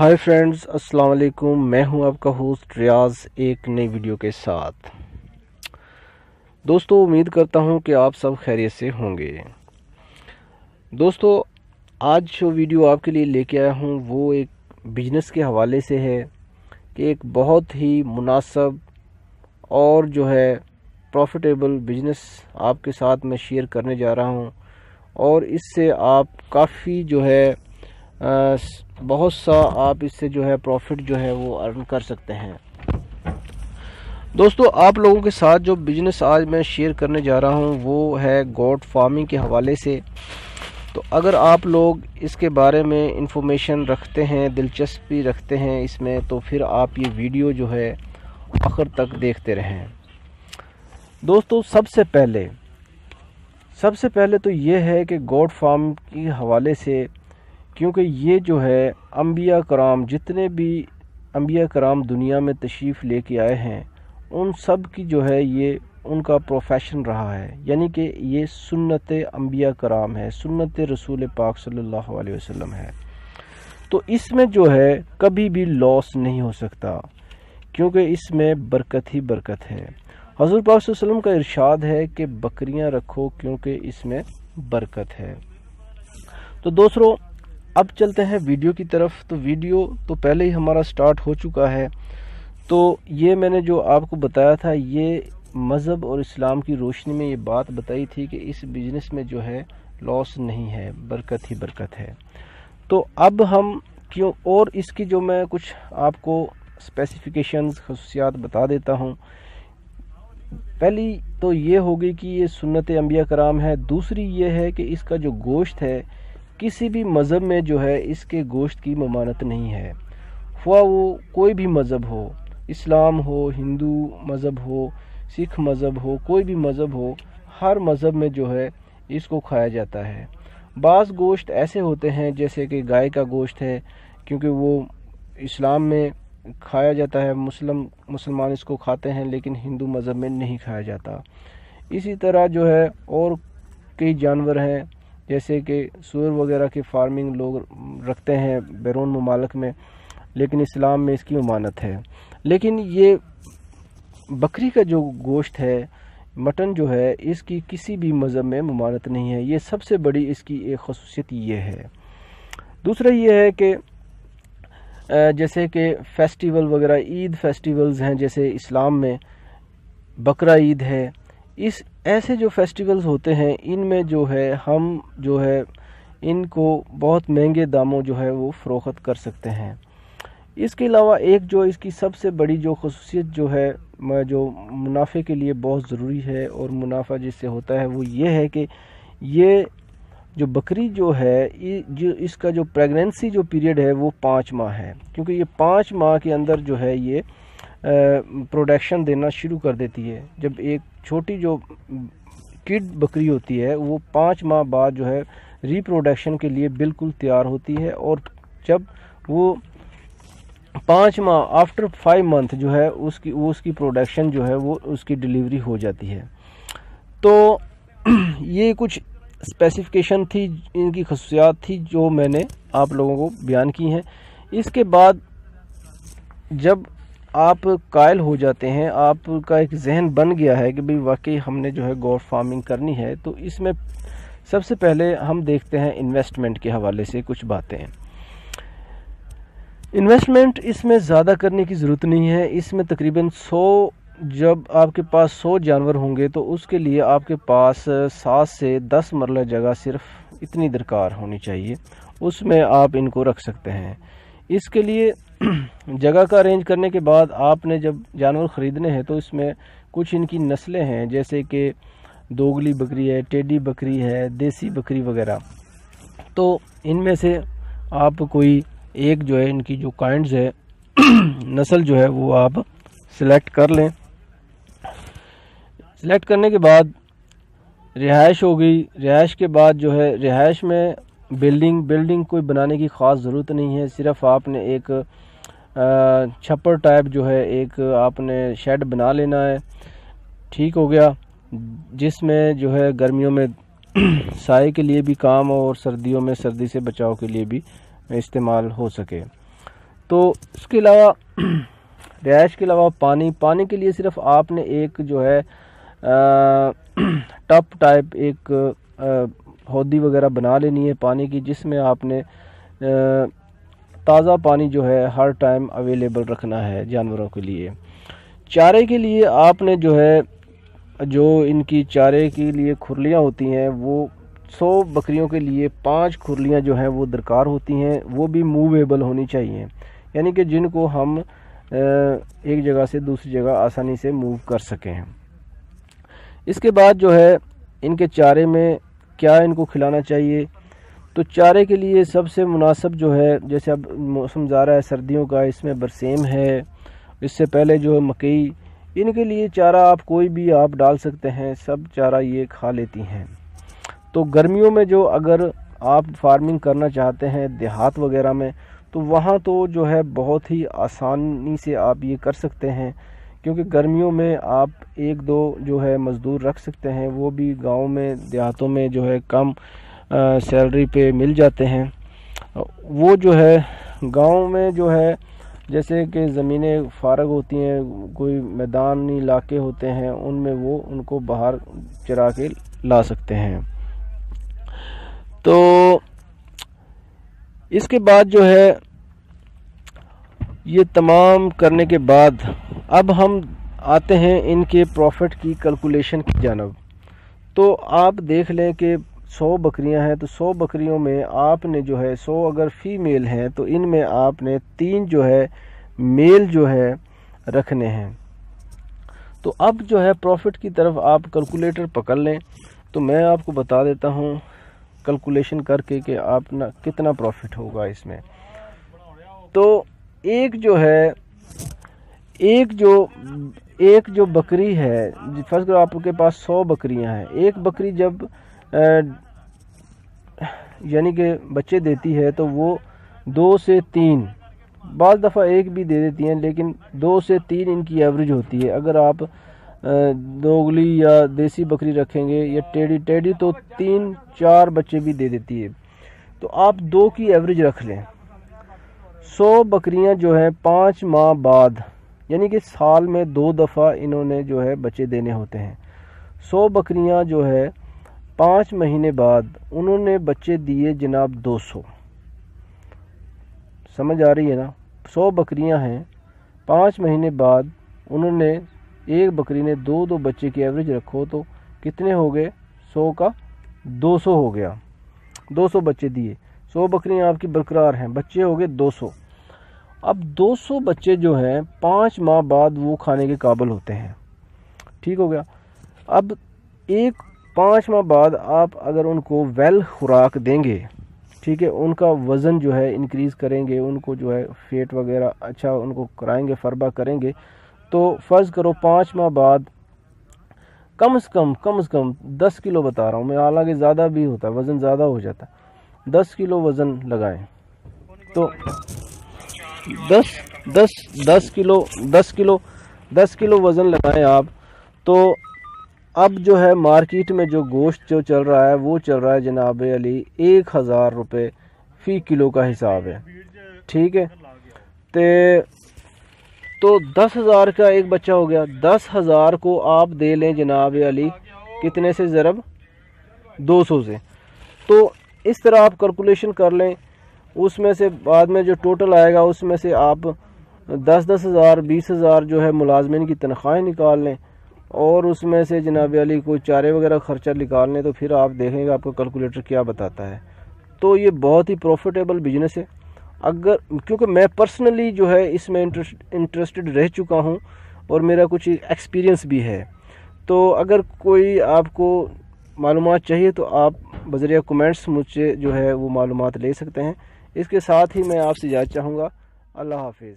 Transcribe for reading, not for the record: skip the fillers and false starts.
Hi friends, अस्सलाम वालेकुम। मैं हूं आपका होस्ट रियाज एक नई वीडियो के साथ। दोस्तों, उम्मीद करता हूं कि आप सब खैरियत से होंगे। दोस्तों, आज जो वीडियो आपके लिए लेके आया हूं वो एक बिजनेस के हवाले से है कि एक बहुत ही मुनासिब और जो है प्रॉफिटेबल बिजनेस आपके साथ मैं शेयर करने जा रहा हूं और इससे आप काफ़ी जो है बहुत सा आप इससे जो है प्रॉफिट जो है वो अर्न कर सकते हैं। दोस्तों, आप लोगों के साथ जो बिज़नेस आज मैं शेयर करने जा रहा हूं वो है गोट फार्मिंग के हवाले से। तो अगर आप लोग इसके बारे में इंफॉर्मेशन रखते हैं, दिलचस्पी रखते हैं इसमें, तो फिर आप ये वीडियो जो है आखिर तक देखते रहें। दोस्तों, सबसे पहले तो ये है कि गोट फार्म के हवाले से, क्योंकि ये जो है अंबिया कराम, जितने भी अंबिया कराम दुनिया में तशरीफ़ लेके आए हैं, उन सब की जो है ये उनका प्रोफेशन रहा है। यानी कि ये सुन्नत अंबिया कराम है, सुन्नत रसूल पाक सल्लल्लाहु अलैहि वसल्लम है। तो इसमें जो है कभी भी लॉस नहीं हो सकता, क्योंकि इसमें बरकत ही बरकत है। हज़रत पाक सल्लल्लाहु अलैहि वसल्लम का इरशाद है कि बकरियां रखो क्योंकि इसमें बरकत है। तो दोस्तों, अब चलते हैं वीडियो की तरफ। तो वीडियो तो पहले ही हमारा स्टार्ट हो चुका है। तो ये मैंने जो आपको बताया था, ये मज़हब और इस्लाम की रोशनी में ये बात बताई थी कि इस बिज़नेस में जो है लॉस नहीं है, बरकत ही बरकत है। तो अब हम क्यों, और इसकी जो मैं कुछ आपको स्पेसिफिकेशंस, खसूसियात बता देता हूँ। पहली तो ये होगी कि ये सुन्नत अंबिया कराम है। दूसरी ये है कि इसका जो गोश्त है, किसी भी मज़हब में जो है इसके गोश्त की ममानत नहीं है। वो कोई भी मज़हब हो, इस्लाम हो, हिंदू मज़हब हो, सिख मज़हब हो, कोई भी मज़हब हो, हर मज़हब में जो है इसको खाया जाता है। बाज़ गोश्त ऐसे होते हैं जैसे कि गाय का गोश्त है, क्योंकि वो इस्लाम में खाया जाता है, मुसलमान इसको खाते हैं, लेकिन हिंदू मज़हब में नहीं खाया जाता। इसी तरह जो है और कई जानवर हैं, जैसे कि सूअर वगैरह की फार्मिंग लोग रखते हैं बैरून ममालिक में, लेकिन इस्लाम में इसकी ममानत है। लेकिन ये बकरी का जो गोश्त है, मटन जो है, इसकी किसी भी मज़हब में ममानत नहीं है। ये सबसे बड़ी इसकी एक खसूसियत ये है। दूसरा ये है कि जैसे कि फेस्टिवल वगैरह, ईद फेस्टिवल्स हैं, जैसे इस्लाम में बकरा ईद है, इस ऐसे जो फेस्टिवल्स होते हैं, इनमें जो है हम जो है इनको बहुत महंगे दामों जो है वो फ़रोख्त कर सकते हैं। इसके अलावा एक जो इसकी सबसे बड़ी जो खसूसियत जो है, जो मुनाफे के लिए बहुत ज़रूरी है और मुनाफा जिससे होता है, वो ये है कि ये जो बकरी जो है, जो इसका जो प्रेगनेंसी जो पीरियड है वो 5 माह है, क्योंकि ये 5 माह के अंदर जो है ये प्रोडक्शन देना शुरू कर देती है। जब एक छोटी जो किड बकरी होती है, वो 5 माह बाद जो है रिप्रोडक्शन के लिए बिल्कुल तैयार होती है, और जब वो 5 माह आफ्टर 5 मंथ जो है उसकी प्रोडक्शन जो है वो उसकी डिलीवरी हो जाती है। तो ये कुछ स्पेसिफिकेशन थी, इनकी खसूसियात थी जो मैंने आप लोगों को बयान की हैं। इसके बाद जब आप कायल हो जाते हैं, आपका एक जहन बन गया है कि भाई वाकई हमने जो है गोट फार्मिंग करनी है, तो इसमें सबसे पहले हम देखते हैं इन्वेस्टमेंट के हवाले से कुछ बातें। इन्वेस्टमेंट इसमें ज़्यादा करने की ज़रूरत नहीं है। इसमें तकरीबन 100, जब आपके पास 100 जानवर होंगे तो उसके लिए आपके पास 7 से 10 मरला जगह सिर्फ इतनी दरकार होनी चाहिए, उसमें आप इनको रख सकते हैं। इसके लिए जगह का अरेंज करने के बाद आपने जब जानवर ख़रीदने हैं, तो इसमें कुछ इनकी नस्लें हैं, जैसे कि दोगली बकरी है, टेडी बकरी है, देसी बकरी वगैरह। तो इनमें से आप कोई एक जो है इनकी जो काइंड्स है नस्ल जो है वो आप सिलेक्ट कर लें। सिलेक्ट करने के बाद रिहाइश हो गई। रिहाइश के बाद जो है रिहाइश में बिल्डिंग कोई बनाने की ख़ास ज़रूरत नहीं है। सिर्फ आपने एक छप्पर टाइप जो है एक आपने शेड बना लेना है, ठीक हो गया, जिसमें जो है गर्मियों में साए के लिए भी काम और सर्दियों में सर्दी से बचाव के लिए भी इस्तेमाल हो सके। تو اس کے علاوہ رہائش کے علاوہ پانی کے لیے صرف آپ نے ایک جو ہے ٹپ ٹائپ ایک ہودی وغیرہ بنا لینی ہے پانی کی، جس میں آپ نے تازہ پانی جو ہے ہر ٹائم اویلیبل رکھنا ہے جانوروں کے لیے۔ چارے کے لیے آپ نے جو ہے جو ان کی چارے کے لیے کھرلیاں ہوتی ہیں، وہ 100 بکریوں کے لیے 5 کھرلیاں جو ہیں وہ درکار ہوتی ہیں، وہ بھی موویبل ہونی چاہیے، یعنی کہ جن کو ہم ایک جگہ سے دوسری جگہ آسانی سے موو کر سکیں۔ اس کے بعد جو ہے ان کے چارے میں کیا ان کو کھلانا چاہیے، تو چارے کے لیے سب سے مناسب جو ہے، جیسے اب موسم جا رہا ہے سردیوں کا، اس میں برسیم ہے، اس سے پہلے جو ہے مکئی، ان کے لیے چارہ آپ کوئی بھی آپ ڈال سکتے ہیں، سب چارہ یہ کھا لیتی ہیں۔ تو گرمیوں میں جو اگر آپ فارمنگ کرنا چاہتے ہیں دیہات وغیرہ میں، تو وہاں تو جو ہے بہت ہی آسانی سے آپ یہ کر سکتے ہیں، کیونکہ گرمیوں میں آپ 1-2 جو ہے مزدور رکھ سکتے ہیں، وہ بھی گاؤں میں دیہاتوں میں جو ہے کم سیلری پہ مل جاتے ہیں۔ وہ جو ہے گاؤں میں جو ہے جیسے کہ زمینیں فارغ ہوتی ہیں، کوئی میدانی علاقے ہوتے ہیں، ان میں وہ ان کو باہر چرا کے لا سکتے ہیں۔ تو اس کے بعد جو ہے یہ تمام کرنے کے بعد اب ہم آتے ہیں ان کے پروفٹ کی کیلکولیشن کی جانب۔ تو آپ دیکھ لیں کہ 100 بکریاں ہیں، تو 100 بکریوں میں آپ نے جو ہے 100 اگر فیمیل ہیں تو ان میں آپ نے 3 جو ہے میل جو ہے رکھنے ہیں۔ تو اب جو ہے پروفٹ کی طرف آپ کیلکولیٹر پکڑ لیں، تو میں آپ کو بتا دیتا ہوں کیلکولیشن کر کے کہ آپ کتنا پروفٹ ہوگا اس میں۔ تو ایک جو بکری ہے، فرض کرو آپ کے پاس 100 بکریاں ہیں، ایک بکری جب یعنی کہ بچے دیتی ہے تو وہ 2 سے 3، بعض دفعہ ایک بھی دے دیتی ہیں، لیکن 2 سے 3 ان کی ایوریج ہوتی ہے۔ اگر آپ دوگلی یا دیسی بکری رکھیں گے یا ٹیڈی تو 3-4 بچے بھی دے دیتی ہے، تو آپ 2 کی ایوریج رکھ لیں۔ 100 بکریاں جو ہیں 5 ماہ بعد، یعنی کہ سال میں 2 دفعہ انہوں نے جو ہے بچے دینے ہوتے ہیں۔ 100 بکریاں جو ہے 5 مہینے بعد انہوں نے بچے دیے جناب 200۔ سمجھ آ رہی ہے نا؟ 100 بکریاں ہیں، 5 مہینے بعد انہوں نے ایک بکری نے 2 بچے کی ایوریج رکھو تو کتنے ہو گئے؟ 100 کا 200 ہو گیا، 200 بچے دیے۔ 100 بکریاں آپ کی برقرار ہیں، بچے ہو گئے 200۔ اب 200 بچے جو ہیں 5 ماہ بعد وہ کھانے کے قابل ہوتے ہیں، ٹھیک ہو گیا۔ اب 5 ماہ بعد آپ اگر ان کو ویل خوراک دیں گے، ٹھیک ہے، ان کا وزن جو ہے انکریز کریں گے، ان کو جو ہے فیٹ وغیرہ اچھا ان کو کرائیں گے، فربا کریں گے، تو فرض کرو 5 ماہ بعد کم از کم 10 کلو بتا رہا ہوں میں، حالانکہ زیادہ بھی ہوتا ہے، وزن زیادہ ہو جاتا ہے، 10 کلو وزن لگائیں تو 10 کلو وزن لگائیں آپ، تو اب جو ہے مارکیٹ میں جو گوشت جو چل رہا ہے وہ چل رہا ہے جناب علی 1000 روپے فی کلو کا حساب ہے، ٹھیک ہے۔ تو 10,000 کا ایک بچہ ہو گیا، 10,000 کو آپ دے لیں جناب علی کتنے سے ضرب 200 سے، تو اس طرح آپ کیلکولیشن کر لیں، اس میں سے بعد میں جو ٹوٹل آئے گا اس میں سے آپ 10,000 20,000 جو ہے ملازمین کی تنخواہیں نکال لیں، اور اس میں سے جناب علی کوئی چارے وغیرہ خرچہ نکال لیں، تو پھر آپ دیکھیں گے آپ کو کیلکولیٹر کیا بتاتا ہے۔ تو یہ بہت ہی پروفیٹیبل بزنس ہے، کیونکہ میں پرسنلی جو ہے اس میں انٹرسٹڈ رہ چکا ہوں اور میرا کچھ ایکسپیرینس بھی ہے۔ تو اگر کوئی آپ کو معلومات چاہیے تو آپ بذریعہ کمنٹس مجھ سے جو ہے وہ معلومات لے سکتے ہیں۔ اس کے ساتھ ہی میں آپ سے اجازت چاہوں گا، اللہ حافظ۔